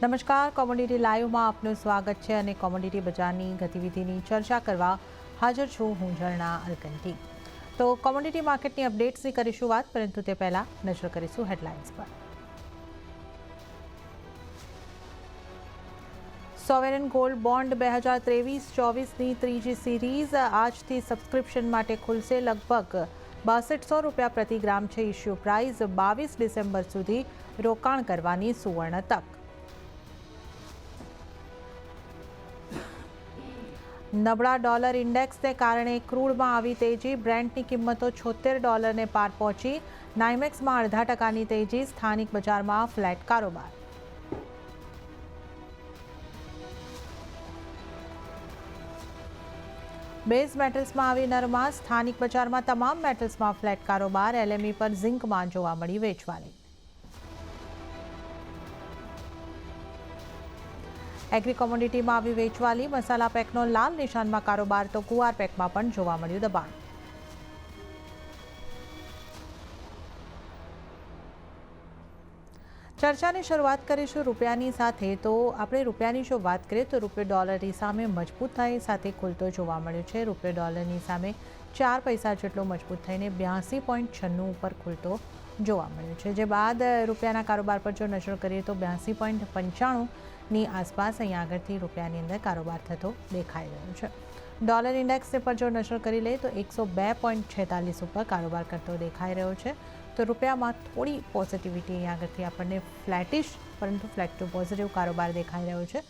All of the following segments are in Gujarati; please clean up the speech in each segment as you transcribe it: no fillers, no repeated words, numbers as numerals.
નમસ્કાર, કોમોડિટી લાઈવમાં આપનું સ્વાગત છે અને કોમોડિટી બજારની ગતિવિધિની ચર્ચા કરવા હાજર છું હું ઝરણા અલકંટી। તો કોમોડિટી માર્કેટની અપડેટ્સની કરીશું વાત, પરંતુ તે પહેલાં નજર કરીશું હેડલાઇન્સ પર। સોવેરેન ગોલ્ડ બોન્ડ 2023-24ની ત્રીજી સિરીઝ આજથી સબસ્ક્રિપ્શન માટે ખુલશે। લગભગ 6200 રૂપિયા પ્રતિ ગ્રામ છે ઇશ્યુ પ્રાઇસ। 22 ડિસેમ્બર સુધી રોકાણ કરવાની સુવર્ણ તક। નબળા ડોલર ઇન્ડેક્સને કારણે ક્રૂડમાં આવી તેજી। બ્રેન્ટની કિંમતો $76 પાર પહોંચી। નાઇમેક્સમાં 0.5% તેજી। સ્થાનિક બજારમાં ફ્લેટ કારોબાર। બેઝ મેટલ્સમાં આવી નરમાશ। સ્થાનિક બજારમાં તમામ મેટલ્સમાં ફ્લેટ કારોબાર। LME પર ઝિંકમાં જોવા મળી વેચવાલી। એગ્રી કોમોડિટીમાં આવી વેચવાલી। મસાલા પેકનો લાલ નિશાનમાં કારોબાર, તો ગુવાર પેકમાં પણ જોવા મળ્યું દબાણ। ચર્ચાની શરૂઆત કરીશું રૂપિયાની સાથે। તો આપણે રૂપિયાની જો વાત કરીએ તો રૂપિયો ડોલરની સામે મજબૂતાઈ સાથે ખુલતો જોવા મળ્યો છે। રૂપિયો ડોલરની સામે 4 પૈસા જેટલો મજબૂત થઈને 82.96 ઉપર ખુલતો જોવા મળ્યો છે। જે બાદ રૂપિયાના કારોબાર પર જો નજર કરીએ તો 82.95ની આસપાસ અહીંયા આગળથી રૂપિયાની અંદર કારોબાર થતો દેખાઈ રહ્યો છે। ડોલર ઇન્ડેક્સ પર જો નજર કરી લઈએ તો 102.46 ઉપર કારોબાર કરતો દેખાઈ રહ્યો છે। તો રૂપિયામાં થોડી પોઝિટિવિટી અહીંયા આગળથી આપણને ફ્લેટિશ પરંતુ ફ્લેટ ટુ પોઝિટિવ કારોબાર દેખાઈ રહ્યો છે।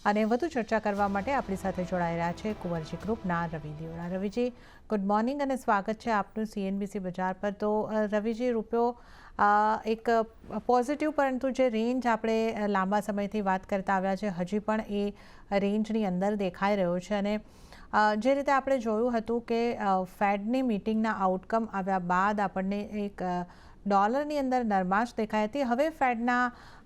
અને વધુ ચર્ચા કરવા માટે આપણી સાથે જોડાઈ રહ્યા છે કુંવરજી ગ્રુપના રવિ દેવડા। રવિજી, ગુડ મોર્નિંગ અને સ્વાગત છે આપનું CNBC બજાર પર। તો રવિજી, રૂપિયો એક પોઝિટિવ પરંતુ જે રેન્જ આપણે લાંબા સમયથી વાત કરતા આવ્યા છે હજી પણ એ રેન્જની અંદર દેખાઈ રહ્યો છે। અને જે રીતે આપણે જોયું હતું કે ફેડની મિટિંગના આઉટકમ આવ્યા બાદ આપણને એક ડોલરની અંદર નરમાશ દેખાઈ હતી। હવે ફેડના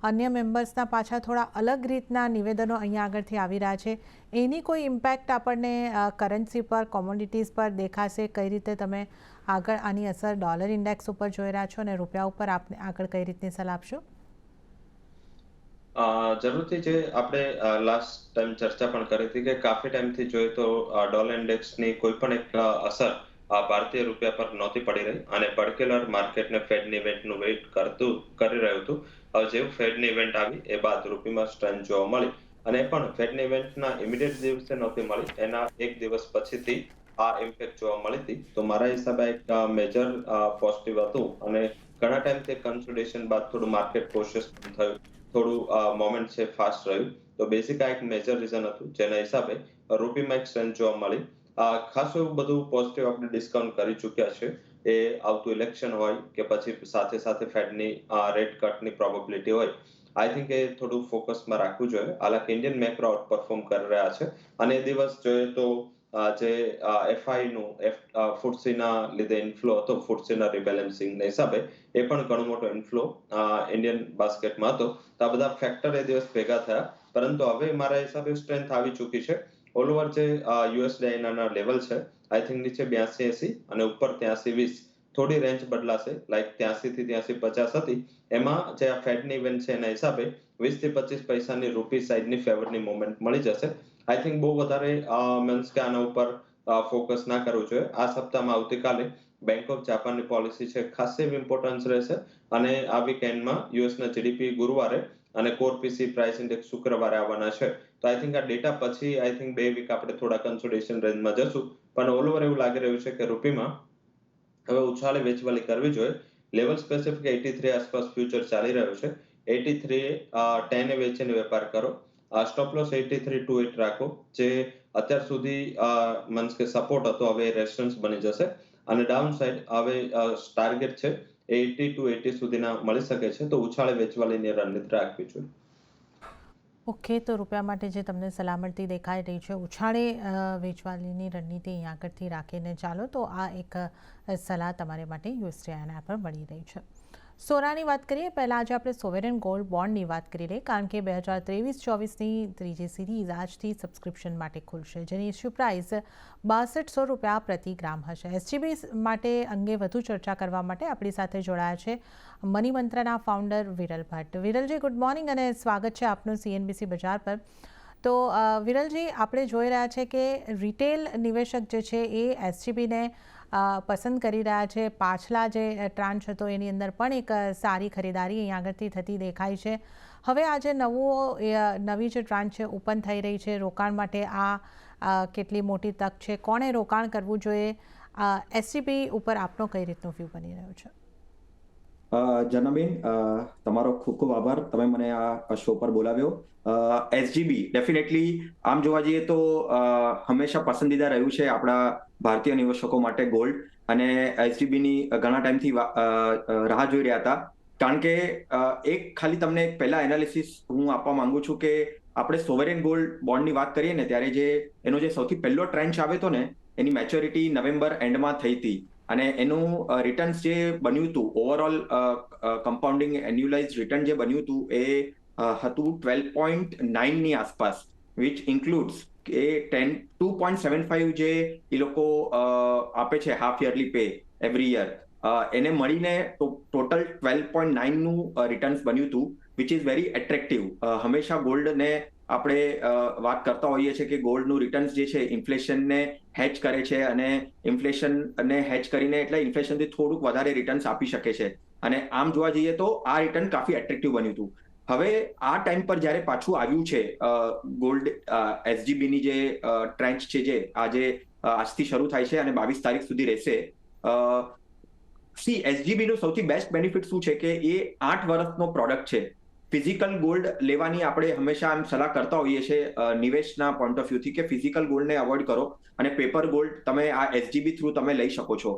અન્ય મેમ્બર્સના પાછા થોડા અલગ રીતના નિવેદનો અહીંયા આગળથી આવી રહ્યા છે। એની કોઈ ઇમ્પેક્ટ આપણને કરન્સી પર, કોમોડિટીઝ પર દેખાશે? કઈ રીતે તમે આગળ આની અસર ડોલર ઇન્ડેક્સ ઉપર જોઈ રહ્યા છો અને રૂપિયા ઉપર આપને આગળ કઈ રીતની સલાહ આપશો? જરૂરથી જે આપણે લાસ્ટ ટાઈમ ચર્ચા પણ કરી હતી કે કાફી ટાઈમથી જોઈએ તો ડોલર ઇન્ડેક્સની કોઈ પણ એક અસર ભારતીય રૂપિયા પર નહોતી પડી રહી અને પર્ટિક્યુલર માર્કેટને ફેડની ઇવેન્ટનું વેઇટ કરી રહ્યું હતું। હવે જેવું ફેડની ઇવેન્ટ આવી એ બાદ રૂપિયામાં સ્ટ્રેન્થ જોવા મળી અને પણ ફેડની ઇવેન્ટના ઇમિડિયેટ દિવસે નહોતી મળી, એના એક દિવસ પછીથી આ ઇમ્પેક્ટ જોવા મળી હતી। તો મારા હિસાબે એક મેજર પોઝિટિવ હતું અને ઘણા ટાઈમથી કન્સોલિડેશન બાદ થોડું માર્કેટ કોશિયસ થયું, થોડું મોમેન્ટ છે ફાસ્ટ રહ્યું। તો બેસિક આ એક મેજર રીઝન હતું જેના હિસાબે રૂપિયામાં એક સ્ટ્રેન્થ જોવા મળી। ખાસું એવું બધું પોઝિટિવ આપણે ડિસ્કાઉન્ટ કરી ચૂક્યા છે। એ આવતું ઇલેક્શન હોય કે પછી સાથે સાથે ફેડની રેટ કટની પ્રોબેબિલિટી હોય, આઈ થિંક એ થોડું ફોકસમાં રાખવું જોઈએ। હાલાકી ઇન્ડિયન મેક્રો આઉટ પરફોર્મ કરી રહ્યા છે અને એ દિવસ જોઈએ તો જે FIનું ફુટ્સીના લીધે ઇન્ફ્લો હતો, ફુટ્સીના રિબેલેન્સિંગના હિસાબે એ પણ ઘણો મોટો ઇન્ફ્લો ઇન્ડિયન બાસ્કેટમાં હતો। તો આ બધા ફેક્ટર એ દિવસ ભેગા થયા, પરંતુ હવે મારા હિસાબે સ્ટ્રેન્થ આવી ચૂકી છે। ઓલ ઓવર જે USD ના લેવલ છે, આઈ થિંક નીચે 82.80 અને ઉપર 83.20 થોડી રેન્જ બદલાશે। લાઈક 83 થી 83.50 હતી, એમાં જે આ ફેડની ઇવેન્ટ છે એના હિસાબે 20 થી 25 પૈસાની રૂપી સાઇડની ફેવરની મોમેન્ટ મળી જશે। આઈ થિંક બહુ વધારે મીન્સ કે આના ઉપર ફોકસ ના કરવું જોઈએ। આ સપ્તાહમાં આવતીકાલે બેંક ઓફ જાપાનની પોલિસી છે, ખાસ એવી ઇમ્પોર્ટન્સ રહેશે અને આ વીકેન્ડમાં યુએસના GDP ગુરુવારે અને કોર PC પ્રાઇસ ઇન્ડેક્સ શુક્રવારે આવવાના છે। તો આઈ થિંક આ ડેટા પછી આઈ થિંક 2 વીક આપણે થોડા કન્સોલિડેશન રેન્જમાં જશું, પણ ઓલ ઓવર એવું લાગી રહ્યું છે કે રૂપિયામાં હવે ઉછાળે વેચવાલી કરવી જોઈએ। લેવલ સ્પેસિફિક 83 આસપાસ ફ્યુચર ચાલી રહ્યો છે। 83 10 વેચીને વેપાર કરો। સ્ટોપ લોસ 83.28 રાખો, જે અત્યાર સુધી મીન્સ કે સપોર્ટ હતો હવે રેઝિસ્ટન્સ બની જશે અને ડાઉન સાઇડ હવે ટાર્ગેટ છે 80 to 80 સુધીના મળી શકે છે। તો ઉછાળે વેચવાલીની રણનીતિ રાખવી જોઈએ। ઓકે, તો રૂપિયા માટે જે તમને સલામતી દેખાઈ રહી છે, ઉછાળે વેચવાલીની રણનીતિ અહીં આગળથી રાખીને ચાલો, તો આ એક સલાહ તમારે માટે USD પર મળી રહી છે। સોનાની વાત કરીએ પહેલાં આજે આપણે સોવેરેન ગોલ્ડ બોન્ડની વાત કરી લઈએ કારણ કે 2023-24ની ત્રીજી સિરીઝ આજથી સબસ્ક્રિપ્શન માટે ખુલશે જેની ઇસ્યુ પ્રાઇસ ₹6200 પ્રતિ ગ્રામ હશે. એસજીબી માટે અંગે વધુ ચર્ચા કરવા માટે આપણી સાથે જોડાયા છે મની મંત્રના ફાઉન્ડર વિરલ ભટ્ટ. વિરલજી, ગુડ મોર્નિંગ અને સ્વાગત છે આપનું CNBC બજાર પર. તો વિરલજી, આપણે જોઈ રહ્યા છે કે રિટેલ નિવેશક જે છે એ એસજીબીને પસંદ કરી રહ્યા છે. પાછલા જે ટ્રાન્ચ હતો એની અંદર પણ એક સારી ખરીદારી અહીં આગળથી થતી દેખાય છે. હવે આજે નવી જે ટ્રાન્ચ છે ઓપન થઈ રહી છે રોકાણ માટે, આ કેટલી મોટી તક છે, કોણે રોકાણ કરવું જોઈએ, એસજીબી ઉપર આપનો કઈ રીતનો વ્યૂ બની રહ્યો છે? જનાબેન, તમારો ખૂબ ખૂબ આભાર. તમે મને આ શો પર બોલાવ્યો. એસજીબી ડેફિનેટલી આમ જોવા જઈએ તો હંમેશા પસંદીદા રહ્યું છે આપણા ભારતીય નિવેશકો માટે ગોલ્ડ, અને એસજીબીની ઘણા ટાઈમથી રાહ જોઈ રહ્યા હતા. કારણ કે એક ખાલી તમને પહેલા એનાલિસિસ હું આપવા માંગુ છું કે આપણે સોવરેન ગોલ્ડ બોન્ડની વાત કરીએ ને ત્યારે જે એનો જે સૌથી પહેલો ટ્રેન્ચ આવ્યો હતો ને એની મેચ્યોરિટી નવેમ્બર એન્ડમાં થઈ હતી, અને એનું રિટર્ન્સ જે બન્યું હતું ઓવરઓલ કમ્પાઉન્ડિંગ એન્યુઅલાઇઝ રિટર્ન જે બન્યું હતું એ હતું 12.9ની આસપાસ, વિચ ઇન્ક્લુડ્સ એ 2.75 જે એ લોકો આપે છે half yearly pay every year, એને મળીને ટોટલ 12.9નું રિટર્ન્સ બન્યું હતું, વિચ ઇઝ વેરી એટ્રેક્ટિવ. હંમેશા ગોલ્ડને આપણે વાત કરતા હોઈએ છીએ કે ગોલ્ડનું રિટર્ન્સ જે છે ઇન્ફ્લેશનને હેચ કરે છે, અને ઇન્ફ્લેશનને હેચ કરીને એટલે ઇન્ફ્લેશનથી થોડુંક વધારે રિટર્ન્સ આપી શકે છે, અને આમ જોવા જઈએ તો આ રિટર્ન કાફી એટ્રેક્ટિવ બન્યું હતું. હવે આ ટાઈમ પર જ્યારે પાછું આવ્યું છે ગોલ્ડ એસજીબીની જે ટ્રેન્ચ છે જે આજે આજથી શરૂ થાય છે અને 22 તારીખ સુધી રહેશે. એસજીબીનું સૌથી બેસ્ટ બેનિફિટ શું છે કે એ 8 વર્ષનો પ્રોડક્ટ છે. ફિઝિકલ ગોલ્ડ લેવાની આપણે હંમેશા આમ સલાહ કરતા હોઈએ છીએ નિવેશના પોઈન્ટ ઓફ વ્યૂથી કે ફિઝિકલ ગોલ્ડને અવોઇડ કરો અને પેપર ગોલ્ડ તમે આ એસજીબી થ્રુ તમે લઈ શકો છો.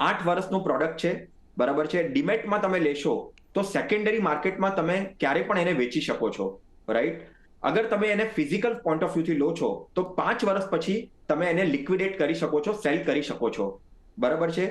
8 વર્ષનો પ્રોડક્ટ છે, બરાબર છે. ડિમેટમાં તમે લેશો તો સેકન્ડરી માર્કેટમાં તમે ક્યારે પણ એને વેચી શકો છો, રાઈટ? અગર તમે એને ફિઝિકલ પોઈન્ટ ઓફ વ્યૂથી લો છો તો 5 વર્ષ પછી તમે એને લિક્વિડેટ કરી શકો છો, સેલ કરી શકો છો, બરાબર છે.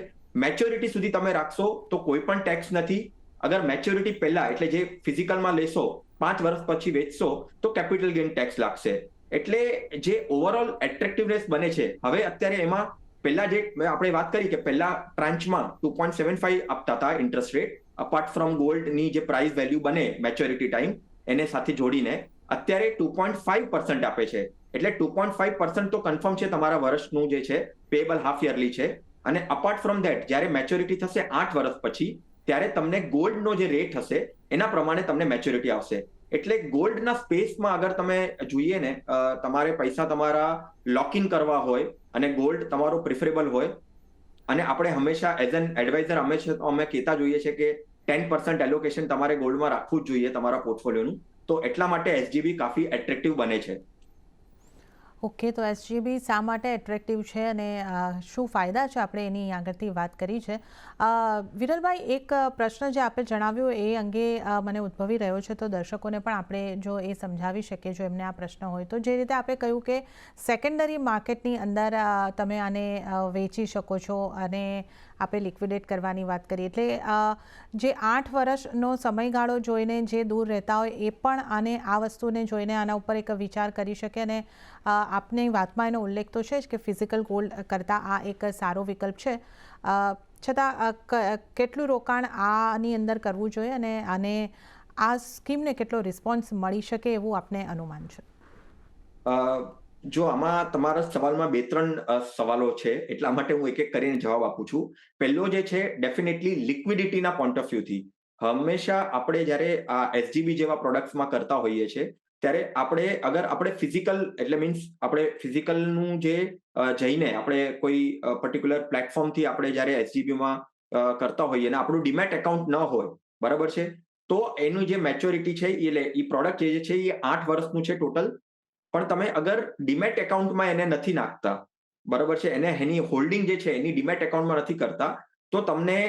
મેચ્યોરિટી સુધી તમે રાખશો તો કોઈ પણ ટેક્સ નથી. અગર મેચ્યોરિટી પહેલા એટલે જે ફિઝિકલમાં લેશો 5 વર્ષ પછી વેચશો તો કેપિટલ ગેઇન ટેક્સ લાગશે. એટલે જે ઓવરઓલ એટ્રેક્ટિવનેસ બને છે હવે અત્યારે એમાં પહેલા જે આપણે વાત કરી કે પહેલા ટ્રાન્ચમાં 2.75 આપતા હતા ઇન્ટરેસ્ટ રેટ, અપાર્ટ ફ્રોમ ગોલ્ડની જે પ્રાઇસ વેલ્યુ બને મેચ્યોરિટી ટાઈમ એને સાથે જોડીને અત્યારે 2.5% આપે છે. એટલે 2.5% તો કન્ફર્મ છે તમારા વર્ષનું જે છે પેએબલ હાફ યરલી છે. અને અપાર્ટ ફ્રોમ ધેટ જ્યારે મેચ્યોરિટી થશે 8 વર્ષ પછી ત્યારે તમને ગોલ્ડનો જે રેટ હશે એના પ્રમાણે તમને મેચ્યોરિટી આવશે. એટલે ગોલ્ડના સ્પેસમાં અગર તમે જોઈએ ને તમારે પૈસા તમારા લોક ઇન કરવા હોય અને ગોલ્ડ તમારો પ્રિફરેબલ હોય, અને આપણે હંમેશા એઝ એન એડવાઇઝર અમે કહેતા જોઈએ છે કે 10% એલોકેશન તમારે ગોલ્ડમાં રાખવું જ જોઈએ તમારા પોર્ટફોલિયોનું. તો એટલા માટે એસજીબી કાફી એટ્રેક્ટિવ બને છે. ઓકે, તો એસજીબી શા માટે એટ્રેક્ટિવ છે અને શું ફાયદા છે આપણે એની આગળથી વાત કરી છે. વિરલભાઈ, એક પ્રશ્ન જે આપણે જણાવ્યો એ અંગે મને ઉદ્ભવી રહ્યો છે, તો દર્શકોને પણ આપણે જો એ સમજાવી શકીએ જો એમને આ પ્રશ્ન હોય તો. જે રીતે આપણે કહ્યું કે સેકન્ડરી માર્કેટની અંદર તમે આને વેચી શકો છો અને આપણે લિક્વિડેટ કરવાની વાત કરીએ, એટલે જે 8 વર્ષનો સમયગાળો જોઈને જે દૂર રહેતા હોય એ પણ આને આ વસ્તુને જોઈને આના ઉપર એક વિચાર કરી શકે. અને આપની વાતમાં એનો ઉલ્લેખ તો છે જ કે ફિઝિકલ ગોલ્ડ કરતાં આ એક સારો વિકલ્પ છે. છતાં કેટલું રોકાણ આની અંદર કરવું જોઈએ અને આને આ સ્કીમને કેટલો રિસ્પોન્સ મળી શકે એવું આપને અનુમાન છે? જો આમાં તમારા સવાલમાં 2-3 સવાલો છે, એટલા માટે હું એક એક કરીને જવાબ આપું છું. પહેલો જે છે ડેફિનેટલી લિક્વિડિટીના પોઈન્ટ ઓફ વ્યૂથી હંમેશા આપણે જ્યારે આ એસજીબી જેવા પ્રોડક્ટ્સમાં કરતા હોઈએ છીએ ત્યારે આપણે ફિઝિકલ એટલે મીન્સ આપણે ફિઝિકલનું જે જઈને આપણે કોઈ પર્ટિક્યુલર પ્લેટફોર્મથી આપણે જ્યારે એસજીબીમાં કરતા હોઈએ અને આપણું ડીમેટ એકાઉન્ટ ન હોય, બરાબર છે, તો એનું જે મેચ્યોરિટી છે એ પ્રોડક્ટ જે છે એ 8 વર્ષનું છે ટોટલ. પણ તમે અગર ડીમેટ એકાઉન્ટમાં એને નથી નાખતા, બરાબર છે, એની હોલ્ડિંગ જે છે એની ડીમેટ એકાઉન્ટમાં નથી કરતા, તો તમને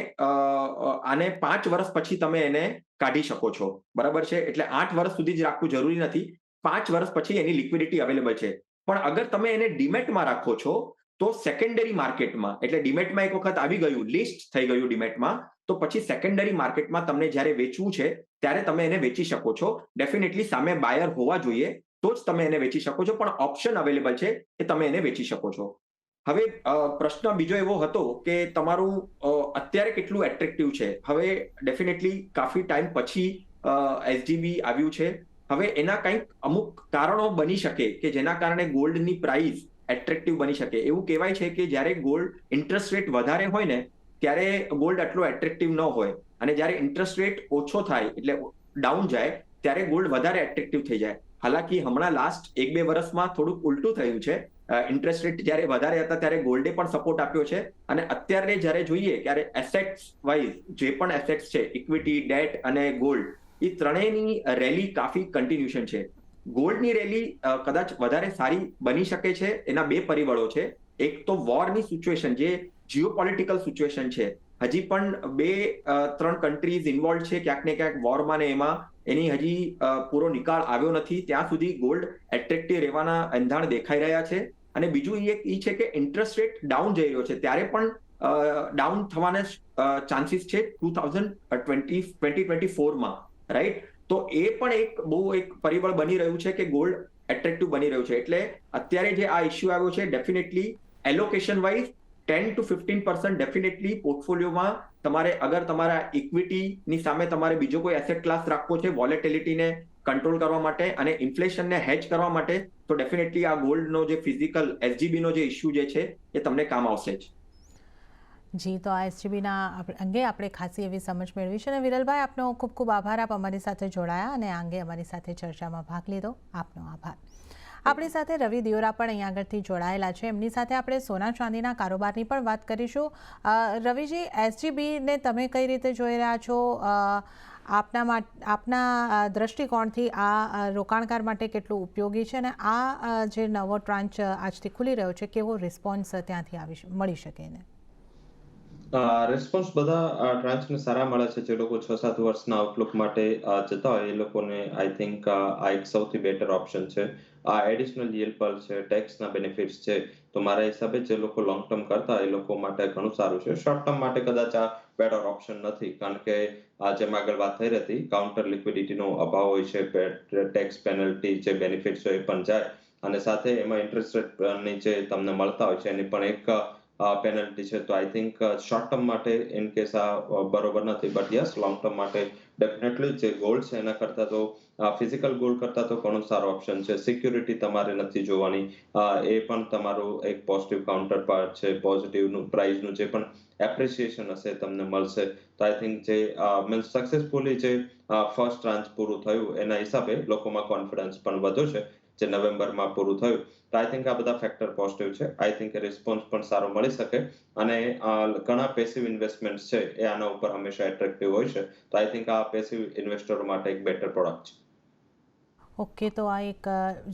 આને 5 વર્ષ પછી તમે એને કાઢી શકો છો, બરાબર છે. એટલે 8 વર્ષ સુધી જ રાખવું જરૂરી નથી, 5 વર્ષ પછી એની લિક્વિડિટી અવેલેબલ છે. પણ અગર તમે એને ડીમેટમાં રાખો છો તો સેકન્ડરી માર્કેટમાં, એટલે ડીમેટમાં એક વખત આવી ગયું, લિસ્ટ થઈ ગયું ડીમેટમાં, તો પછી સેકન્ડરી માર્કેટમાં તમને જ્યારે વેચવું છે ત્યારે તમે એને વેચી શકો છો. ડેફિનેટલી સામે બાયર હોવા જોઈએ તો જ તમે એને વેચી શકો છો, પણ ઓપ્શન અવેલેબલ છે કે તમે એને વેચી શકો છો. હવે પ્રશ્ન બીજો એવો હતો કે તમારું અત્યારે કેટલું એટ્રેક્ટિવ છે. હવે ડેફિનેટલી કાફી ટાઈમ પછી એસજીબી આવ્યું છે. હવે એના કંઈક અમુક કારણો બની શકે કે જેના કારણે ગોલ્ડની પ્રાઇસ એટ્રેક્ટિવ બની શકે. એવું કહેવાય છે કે જ્યારે ગોલ્ડ ઇન્ટરેસ્ટ રેટ વધારે હોય ને ત્યારે ગોલ્ડ આટલો એટ્રેક્ટિવ ન હોય, અને જ્યારે ઇન્ટરેસ્ટ રેટ ઓછો થાય એટલે ડાઉન જાય ત્યારે ગોલ્ડ વધારે એટ્રેક્ટિવ થઈ જાય. હાલાકી હમણાં લાસ્ટ 1-2 વર્ષમાં થોડુંક ઉલટું થયું છે. ઇન્ટરેસ્ટ રેટ જ્યારે વધારે હતા ત્યારે ગોલ્ડે પણ સપોર્ટ આપ્યો છે, અને અત્યારે જ્યારે જોઈએ ત્યારે એસેટ્સ વાઇઝ જે પણ એસેટ્સ છે, ઇક્વિટી, ડેટ અને ગોલ્ડ, એ ત્રણેયની રેલી કાફી કન્ટિન્યુએશન છે. ગોલ્ડની રેલી કદાચ વધારે સારી બની શકે છે. એના બે પરિબળો છે. એક તો વોરની સિચ્યુએશન, જે જીઓપોલિટિકલ સિચ્યુએશન છે, હજી પણ 2-3 કન્ટ્રીઝ ઇન્વોલ્વ છે ક્યાંક ને ક્યાંક વોરમાં, ને એમાં એની હજી પૂરો નિકાલ આવ્યો નથી. ત્યાં સુધી ગોલ્ડ એટ્રેક્ટિવ રહેવાના એંધાણ દેખાઈ રહ્યા છે. અને બીજું એક એ છે કે ઇન્ટરેસ્ટ રેટ ડાઉન જઈ રહ્યો છે, ત્યારે પણ ડાઉન થવાના ચાન્સીસ છે 2024માં, રાઈટ? તો એ પણ એક પરિબળ બની રહ્યું છે કે ગોલ્ડ એટ્રેક્ટિવ બની રહ્યું છે. એટલે અત્યારે જે આ ઇશ્યુ આવ્યો છે, ડેફિનેટલી એલોકેશન વાઇઝ 10-15% ડેફિનેટલી પોર્ટફોલિયોમાં તમારે, અગર તમારા ઇક્વિટીની સામે તમારે બીજો કોઈ એસેટ ક્લાસ રાખવો છે વોલેટિલિટીને કંટ્રોલ કરવા માટે અને ઇન્ફ્લેશનને હેજ કરવા માટે, તો ડેફિનેટલી આ ગોલ્ડનો જે ફિઝિકલ એસજીબીનો જે ઇશ્યુ જે છે એ તમને કામ આવશે જ. જી, તો આ એસજીબીના અંગે આપણે ખાસી એવી સમજ મેળવી છે. અને વિરલભાઈ, આપનો ખૂબ ખૂબ આભાર, આપ અમારી સાથે જોડાયા અને આ અંગે અમારી સાથે ચર્ચામાં ભાગ લીધો. આપનો આભાર. આપણી સાથે રવિ દિયોરા પણ અહીંયા આગળથી જોડાયેલા છે. એમની સાથે આપણે સોના ચાંદીના કારોબારની પણ વાત કરીશું. રવિજી, એસજીબીને તમે કઈ રીતે જોઈ રહ્યા છો? આપના દ્રષ્ટિકોણથી આ રોકાણકાર માટે કેટલું ઉપયોગી છે, અને આ જે નવો ટ્રાન્ચ આજથી ખુલી રહ્યો છે, કેવો રિસ્પોન્સ ત્યાંથી મળી શકે એને? રિસ્પોન્સ બધા ટ્રાન્ચને સારા મળે છે. જે લોકો 6-7 વર્ષના આઉટલુક માટે જતા હોય એ લોકોને આઈ થિંક આ એક સૌથી બેટર ઓપ્શન છે. આ એડિશનલ yield પર છે, ટેક્સના બેનિફિટ્સ છે, તો મારા હિસાબે જે લોકો લોંગ ટર્મ કરતા હોય એ લોકો માટે ઘણું સારું છે. શોર્ટ ટર્મ માટે કદાચ આ બેટર ઓપ્શન નથી, કારણ કે જેમ આગળ વાત થઈ રહી હતી, કાઉન્ટર લિક્વિડિટીનો અભાવ હોય છે, ટેક્સ પેનલ્ટી જે બેનિફિટ્સ હોય એ પણ જાય, અને સાથે એમાં ઇન્ટરેસ્ટ રેટની જે તમને મળતા હોય છે એની પણ એક પેનલ્ટી છે. તો આઈ થિંક શોર્ટ ટર્મ માટે ઇન કેસ આ બરોબર નથી, બટ યસ, લોંગ ટર્મ માટે ડેફિનેટલી જે ગોલ્ડ છે એના કરતા તો ફિઝિકલ ગોલ્ડ કરતા તો ઘણો સારો ઓપ્શન છે. સિક્યુરિટી તમારે નથી જોવાની, એ પણ તમારું એક પોઝિટિવ કાઉન્ટર પાર્ટ છે. પોઝિટિવનું પ્રાઇસનું જે પણ એપ્રિસિએશન હશે તમને મળશે. તો આઈ થિંક જે મીન્સ સક્સેસફુલી જે ફર્સ્ટ ટ્રાન્ચ પૂરું થયું એના હિસાબે લોકોમાં કોન્ફિડન્સ પણ વધ્યો છે, જે નવેમ્બરમાં પૂરું થયું. તો આઈ થિંક આ બધા ફેક્ટર પોઝિટિવ છે. આઈ થિંક રિસ્પોન્સ પણ સારો મળી શકે, અને ઘણા પેસિવ ઇન્વેસ્ટમેન્ટ છે એ આના ઉપર હંમેશા એટ્રેક્ટિવ હોય છે. તો આઈ થિંક આ પેસિવ ઇન્વેસ્ટરો માટે એક બેટર પ્રોડક્ટ છે. ઓકે, તો આ એક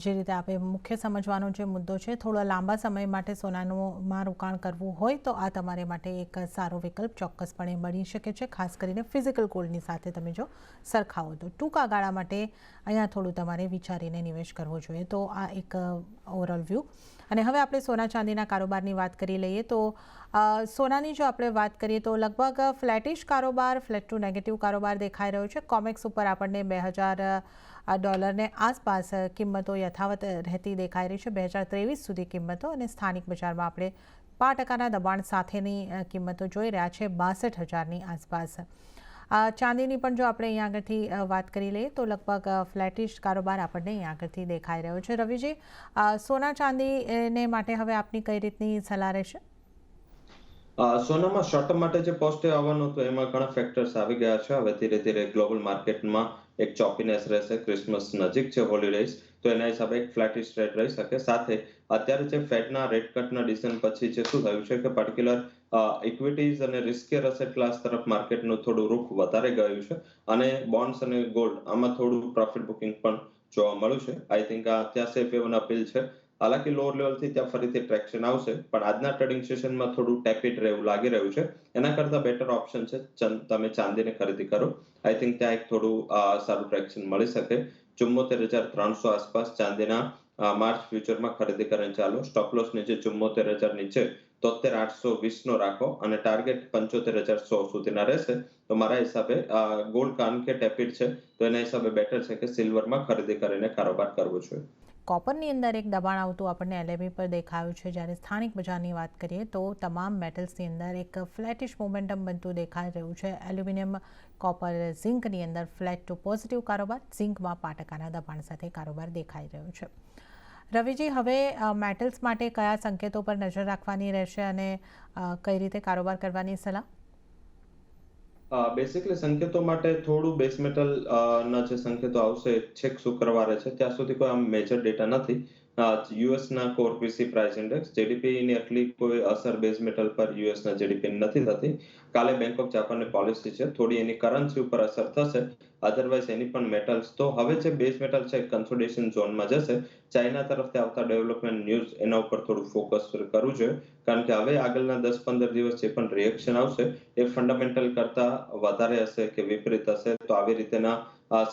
જે રીતે આપણે મુખ્ય સમજવાનો જે મુદ્દો છે, થોડો લાંબા સમય માટે સોનામાં રોકાણ કરવું હોય તો આ તમારે માટે એક સારો વિકલ્પ ચોક્કસપણે બની શકે છે, ખાસ કરીને ફિઝિકલ ગોલ્ડની સાથે તમે જો સરખાવો તો. ટૂંકા ગાળા માટે અહીંયા થોડું તમારે વિચારીને નિવેશ કરવો જોઈએ. તો આ એક ઓવરઓલ વ્યૂ. અને હવે આપણે સોના ચાંદીના કારોબારની વાત કરી લઈએ તો સોનાની જો આપણે વાત કરીએ તો લગભગ ફ્લેટિશ કારોબાર, ફ્લેટ ટુ નેગેટિવ કારોબાર દેખાઈ રહ્યો છે. કોમેક્સ ઉપર આપણને $2000 આસપાસ કિંમતો યથાવત રહેતી દેખાઈ રહી છે. 2023 સુધી કિંમતો, અને સ્થાનિક બજારમાં આપણે 5% દબાણ સાથેની કિંમતો જોઈ રહ્યા છે 62,000ની આસપાસ. ચાંદીની પણ જો આપણે અહીંયા આગળથી વાત કરી લઈએ તો લગભગ ફ્લેટિશ કારોબાર આપણને અહીંયા આગળથી દેખાઈ રહ્યો છે. રવિજી, સોના ચાંદીને માટે હવે આપની કઈ રીતની સલાહ રહેશે? સોનામાં શોર્ટ ટર્મ માટે જે પોઝિટિવ આવવાનું હતું એમાં ઘણા ફેક્ટર્સ આવી ગયા છે. હવે ધીરે ધીરે ગ્લોબલ માર્કેટમાં એક ચોપીનેસ રહેશે. ક્રિસમસ નજીક છે, હોલિડેઝ, તો એના હિસાબે એક ફ્લેટિશ રેટ રહી શકે. સાથે અત્યારે જે ફેડના રેટ કટના ડિસિઝન પછી જે શું થયું છે કે પર્ટિક્યુલર ઇક્વિટીઝ અને રિસ્કિયર એસેટ ક્લાસ તરફ માર્કેટનું થોડું રૂખ વધારે ગયું છે, અને બોન્ડ્સ અને ગોલ્ડ આમાં થોડું પ્રોફિટ બુકિંગ પણ જોવા મળ્યું છે. આઈ થિંક આ ત્યાં સેફ હેવન અપીલ છે. હાલાકી લોઅર લેવલથી ત્યાં ફરીથી ટ્રેક્શન આવશે, પણ આજના ટ્રેડિંગ સેશનમાં થોડું ટેપિડ રહેવું લાગી રહ્યું છે. એના કરતા બેટર ઓપ્શન છે તમે ચાંદીની ખરીદી કરો. આઈ થિંક ત્યાં એક થોડું સારું ટ્રેક્શન મળી શકે. 74,300 આસપાસ ચાંદીના માર્ચ ફ્યુચરમાં ખરીદી કરીને ચાલો. સ્ટોપ લોસ નીચે 74,000 નીચે 73,820 નો રાખો અને ટાર્ગેટ 75,100 સુધીના રહેશે તો મારા હિસાબે ગોલ્ડ કારણ કે ટેપિડ છે તો એના હિસાબે બેટર છે કે સિલ્વરમાં ખરીદી કરીને કારોબાર કરવો જોઈએ. કોપરની અંદર એક દબાણ આવતું આપણને LME પર દેખાયું છે. જ્યારે સ્થાનિક બજારની વાત કરીએ તો તમામ મેટલ્સની અંદર એક ફ્લેટિશ મોમેન્ટમ બનતું દેખાઈ રહ્યું છે. એલ્યુમિનિયમ, કોપર, ઝિંકની અંદર ફ્લેટ ટુ પોઝિટિવ કારોબાર, ઝિંકમાં 5% દબાણ સાથે કારોબાર દેખાઈ રહ્યો છે. રવિજી, હવે મેટલ્સ માટે કયા સંકેતો પર નજર રાખવાની રહેશે અને કઈ રીતે કારોબાર કરવાની સલાહ? બેસિકલી સંકેતો માટે થોડું બેઝ મેટલ ના જે સંકેતો આવશે છેક શુક્રવારે છે ત્યાં સુધી કોઈ આમ મેજર ડેટા નથી. યુએસના કોર પીસી પ્રાઇસ ઇન્ડેક્સ જેડીપીની આટલી કોઈ અસર બેઝ મેટલ પર યુએસના જેડીપી નથી થતી. કાલે બેંક ઓફ જાપાનની પોલિસી છે, થોડી એની કરન્સી ઉપર અસર થશે. અધરવાઇઝ એની પણ મેટલ્સ તો હવે જે બેઝ મેટલ છે કન્સોલિડેશન ઝોનમાં જશે. ચાઇના તરફથી આવતા ડેવલપમેન્ટ ન્યૂઝ એના ઉપર થોડું ફોકસ કરવું જોઈએ કારણ કે હવે આગળના 10-15 દિવસ જે પણ રિએક્શન આવશે એ ફંડામેન્ટલ કરતા વધારે હશે કે વિપરીત હશે તો આવી રીતેના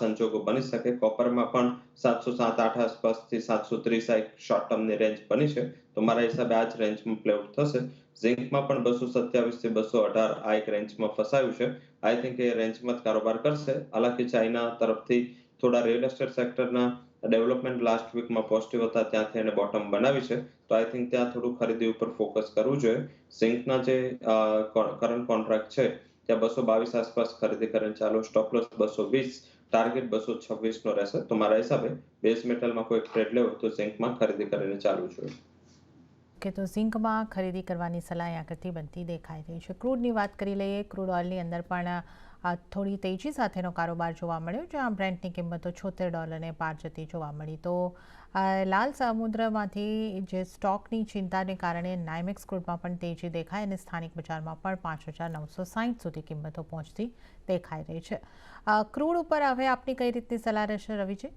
સંજોગો બની શકે. કોપરમાં પણ 707-8 આસપાસથી 730 એક શોર્ટ ટર્મની રેન્જ બની છે તો મારા હિસાબે આ જ રેન્જમાં પ્લે આઉટ થશે. ઝિંકમાં પણ 227 થી 218 આ એક રેન્જમાં ફસાયું છે. આઈ થિંક એ રેન્જમાં જ કારોબાર કરશે. હાલાકી ચાઇના તરફથી થોડા રિયલ એસ્ટેટ સેક્ટરના ડેવલપમેન્ટ લાસ્ટ વીકમાં પોઝિટિવ હતા ત્યાંથી એને બોટમ બનાવી છે તો આઈ થિંક ત્યાં થોડું ખરીદી ઉપર ફોકસ કરવું જોઈએ. ઝિંકના જે કરંટ કોન્ટ્રાક્ટ છે ત્યાં 222 આસપાસ ખરીદી કરીને ચાલો. સ્ટોપ લોસ 220, ટાર્ગેટ 226 નો રહેશે તો મારા હિસાબે બેઝ મેટલમાં કોઈ ટ્રેડ લેવો તો ઝિંકમાં ખરીદી કરીને ચાલવું જોઈએ. કે તો ઝિંકમાં ખરીદી કરવાની સલાહ આગળથી બનતી દેખાઈ રહી છે. ક્રૂડની વાત કરી લઈએ. ક્રૂડ ઓઇલની અંદર પણ થોડી તેજી સાથેનો કારોબાર જોવા મળ્યો, જ્યાં બ્રેન્ટની કિંમતો $76 પાર જતી જોવા મળી. તો લાલ સમુદ્રમાંથી જે સ્ટોકની ચિંતાને કારણે નાઇમેક્સ ક્રૂડમાં પણ તેજી દેખાય અને સ્થાનિક બજારમાં પણ 5,960 સુધી કિંમતો પહોંચતી દેખાઈ રહી છે. ક્રૂડ ઉપર હવે આપની કઈ રીતની સલાહ રહેશે રવિજી?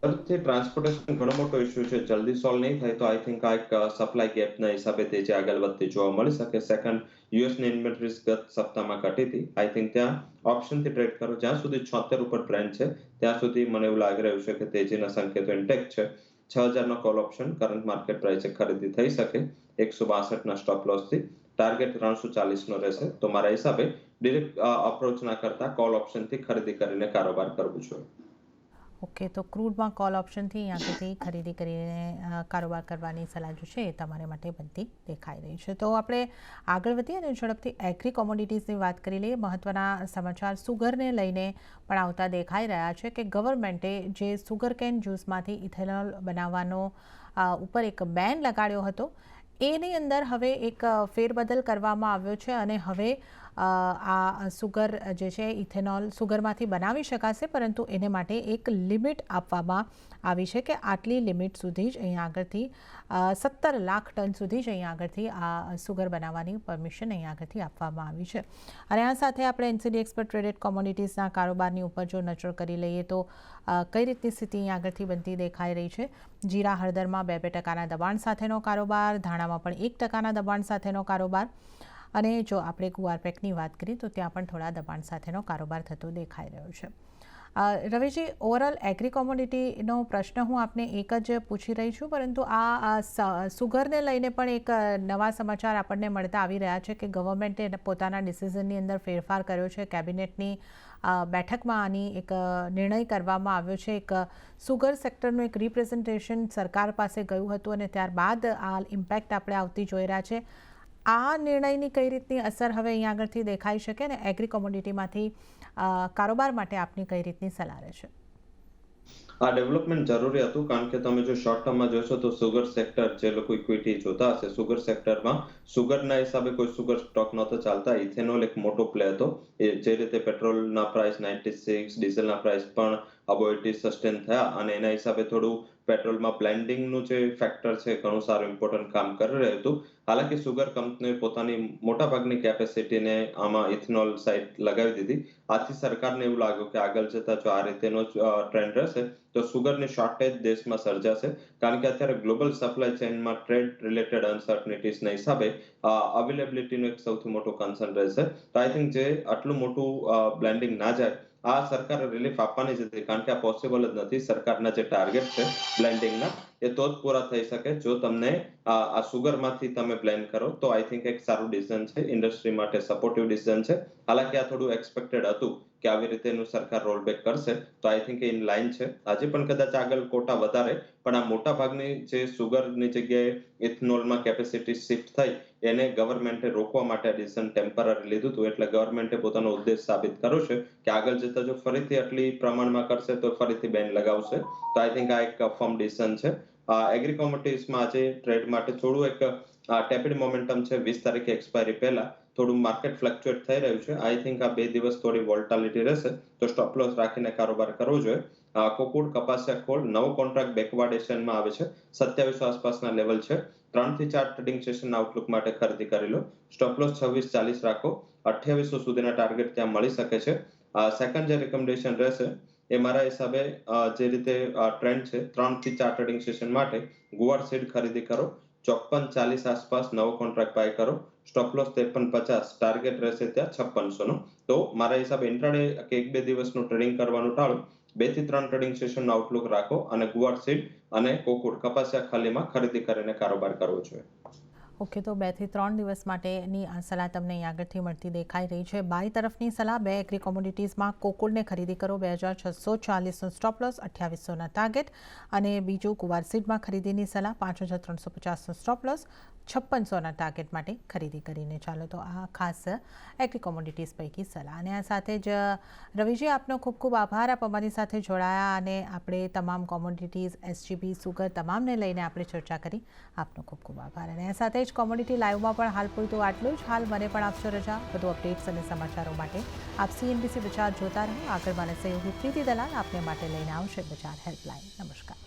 ફરીથી ટ્રાન્સપોર્ટેશન ઘણો મોટો ઇસ્યુ છે. જલ્દી સોલ્વ નહીં થાય તો આઈ થિંક આ એક સપ્લાય ગેપના હિસાબે તેજી આગળ વધતી જોવા મળી શકે. સેકન્ડ, યુએસની ઇન્વેન્ટરીઝ ગત સપ્તાહમાં ઘટી હતી. આઈ થિંક ત્યાં ઓપ્શનથી ટ્રેડ કરો. જ્યાં સુધી 76 ઉપર બ્રેન્ટ છે ત્યાં સુધી મને એવું લાગી રહ્યું છે કે તેજીના સંકેતો ઇન્ટેક્ટ છે. 6,000 નો કોલ ઓપ્શન કરંટ માર્કેટ પ્રાઇસે ખરીદી થઈ શકે 162 ના સ્ટોપ લોસથી. ટાર્ગેટ 340 નો રહેશે તો મારા હિસાબે ડિરેક્ટ અપ્રોચ ના કરતા કોલ ઓપ્શનથી ખરીદી કરીને કારોબાર કરવું જોઈએ. ઓકે, તો ક્રૂડમાં કોલ ઓપ્શનથી અહીંયાથી ખરીદી કરીને કારોબાર કરવાની સલાહ જો છે એ તમારા માટે બનતી દેખાઈ રહી છે. તો આપણે આગળ વધીએ અને ઝડપથી એગ્રી કોમોડિટીઝની વાત કરી લઈએ. મહત્ત્વના સમાચાર સુગરને લઈને પણ આવતા દેખાઈ રહ્યા છે કે ગવર્મેન્ટે જે સુગરકેન જ્યુસમાંથી ઇથેનોલ બનાવવાનો ઉપર એક બેન લગાડ્યો હતો એની અંદર હવે એક ફેરબદલ કરવામાં આવ્યો છે અને હવે આ સુગર જે છે ઇથેનોલ સુગરમાંથી બનાવી શકાશે, પરંતુ એને માટે એક લિમિટ આપવામાં આવી છે કે આટલી લિમિટ સુધી જ અહીં આગળથી 17 લાખ ટન સુધી જ અહીં આગળથી આ સુગર બનાવવાની પરમિશન અહીં આગળથી આપવામાં આવી છે. અને આ સાથે આપણે NCDX પર ટ્રેડેડ કોમોડિટીઝના કારોબારની ઉપર જો નજર કરી લઈએ તો કઈ રીતની સ્થિતિ અહીં આગળથી બનતી દેખાઈ રહી છે. જીરા હળદરમાં 2% દબાણ સાથેનો કારોબાર, ધાણામાં પણ 1% દબાણ સાથેનો કારોબાર અને જો આપણે ગુવારપેકની વાત કરીએ તો ત્યાં પણ થોડા દબાણ સાથેનો કારોબાર થતો દેખાઈ રહ્યો છે. રવિજી, ઓવરઓલ એગ્રી કોમોડિટીનો પ્રશ્ન હું આપને એક જ પૂછી રહી છું, પરંતુ આ સુગરને લઈને પણ એક નવા સમાચાર આપણને મળતા આવી રહ્યા છે કે ગવર્મેન્ટે પોતાના ડિસિઝનની અંદર ફેરફાર કર્યો છે. કેબિનેટની બેઠકમાં આની એક નિર્ણય કરવામાં આવ્યો છે. એક સુગર સેક્ટરનું એક રિપ્રેઝન્ટેશન સરકાર પાસે ગયું હતું અને ત્યારબાદ આ ઇમ્પેક્ટ આપણે આવતી જોઈ રહ્યા છે. આ નિર્ણયની કઈ રીતની અસર હવે અહીં આગળથી દેખાઈ શકે અને એગ્રી કોમોડિટીમાંથી કારોબાર માટે આપની કઈ રીતની સલાહ રહેશે? આ ડેવલપમેન્ટ જરૂરી હતું કારણ કે તમે જો શોર્ટ ટર્મમાં જોશો તો સુગર સેક્ટર જે લોકો ઇક્વિટી જોતા હશે સુગર સેક્ટરમાં સુગરના હિસાબે કોઈ સુગર સ્ટોક નહોતો ચાલતા. ઇથેનોલ એક મોટો પ્લે હતો. એ જે રીતે પેટ્રોલના પ્રાઇસ 96, ડીઝલના પ્રાઇસ પણ અબો 80 સસ્ટેન થયા અને એના હિસાબે થોડું પેટ્રોલમાં બ્લેન્ડિંગનું જે ફેક્ટર છે ઘણું સારું ઇમ્પોર્ટન્ટ કામ કરી રહ્યું હતું. હાલાકી સુગર કંપનીએ પોતાની મોટાભાગની કેપેસિટીને આમાં ઇથેનોલ સાઇડ લગાવી દીધી. આથી સરકારને એવું લાગ્યું કે આગળ જતા જો આ રીતેનો ટ્રેન્ડ રહેશે તો સુગરની શોર્ટેજ દેશમાં સર્જાશે કારણ કે અત્યારે ગ્લોબલ સપ્લાય ચેઇનમાં ટ્રેડ રિલેટેડ અનસર્ટનિટીઝના હિસાબે અવેલેબિલિટીનું એક સૌથી મોટું કન્સર્ન રહેશે. તો આઈ થિંક જે આટલું મોટું બ્લેન્ડિંગ ના જાય આ સરકારે રિલીફ આપવાની જ હતી કારણ કે આ પોસિબલ જ નથી. સરકારના જે ટાર્ગેટ છે બ્લેન્ડિંગના એ તો જ પૂરા થઈ શકે જો તમને આ સુગરમાંથી તમે બ્લેન્ડ કરો તો આઈ થિંક એક સારું ડિસિઝન છે, ઇન્ડસ્ટ્રી માટે સપોર્ટિવ ડિસિઝન છે. હાલાકી આ થોડું એક્સપેક્ટેડ હતું કે આવી રીતેનું સરકાર રોલબેક કરશે, તો આઈ થિંક ઇન લાઇન છે. આજે પણ કદાચ આગળ કોટા વધારે, પણ આ મોટા ભાગની જે સુગરની જગ્યાએ ઇથનોલમાં કેપેસિટી શિફ્ટ થઈ એને ગવર્મેન્ટે રોકવા માટે ડિસિઝન ટેમ્પરરી લીધું હતું. એટલે ગવર્મેન્ટે પોતાનો ઉદ્દેશ સાબિત કર્યો છે કે આગળ જતા જો ફરીથી આટલી પ્રમાણમાં કરશે તો ફરીથી બેન લગાવશે. તો આઈ થિંક આ એક ફર્મ ડિસિઝન છે. એગ્રી કોમોડિટીઝમાં આજે ટ્રેડ માટે થોડું એક ટેપિડ મોમેન્ટમ છે. 20 તારીખે એક્સપાયરી પહેલા થોડું માર્કેટ ફ્લક્ચ્યુએટ થઈ રહ્યું છે. આઈ થિંક આ 2 દિવસ થોડી વોલ્ટાલિટી રહેશે, તો સ્ટોપ લોસ રાખીને કારોબાર કરવો જોઈએ. કોકુડ, કપાસિયા, ખોળ નવો કોન્ટ્રાક્ટ બેકવર્ડેશનમાં આવે છે. 2700 આસપાસના લેવલ છે. 3 થી 4 ટ્રેડિંગ સેશન આઉટલુક માટે ખરીદી કરી લો. સ્ટોપ લોસ 2640 રાખો. 2800 સુધીના ટાર્ગેટ ત્યાં મળી શકે છે. સેકન્ડ જે રિકમેન્ડેશન રહેશે એ મારા હિસાબે જે રીતે ટ્રેન્ડ છે 3 થી 4 ટ્રેડિંગ સેશન માટે ગુવાર સીડ ખરીદી કરો. 5440 આસપાસ નવો કોન્ટ્રાક્ટ બાય કરો. સ્ટોપ લોસ 5350, ટાર્ગેટ રહેશે ત્યાં 5600 નો. તો મારા હિસાબે ઇન્ટ્રાડે કે 1-2 દિવસનું ટ્રેડિંગ કરવાનું ટાળો. 2 થી 3 ટ્રેડિંગ સેશનનો આઉટલુક રાખો અને ગુવાર સીડ અને કોકુડ, કપાસિયા ખાલીમાં ખરીદી કરીને કારોબાર કરવો જોઈએ. ઓકે, તો 2 થી 3 દિવસ માટેની આ સલાહ તમને અહીં આગળથી મળતી દેખાઈ રહી છે. બાય તરફની સલાહ 2 એગ્રી કોમોડિટીઝમાં કોકુડને ખરીદી કરો. 2640નો સ્ટોપ લોસ, 2800ના ટાર્ગેટ. અને બીજું ગુવાર સીડમાં ખરીદીની સલાહ 5350નો સ્ટોપ લોસ, 5600ના ટાર્ગેટ માટે ખરીદી કરીને ચાલો. તો આ ખાસ એગ્રી કોમોડિટીઝ પૈકી સલાહ. અને આ સાથે જ રવિજી, આપનો ખૂબ ખૂબ આભાર. આપ અમારી સાથે જોડાયા અને આપણે તમામ કોમોડિટીઝ, એસજીબી, સુગર તમામને લઈને આપણે ચર્ચા કરી. આપનો ખૂબ ખૂબ આભાર. અને આ સાથે જ કોમોડિટી લાઈવમાં પણ હાલ પૂરતું આટલું જ. હાલ મને પણ આપશો રજા. વધુ અપડેટ્સ અને સમાચારો માટે આપ CNBC બજાર જોતા રહો. આગળ મારા સહયોગી પ્રીતિ દલાલ આપને માટે લઈને આવશે બજાર હેલ્પલાઇન. નમસ્કાર.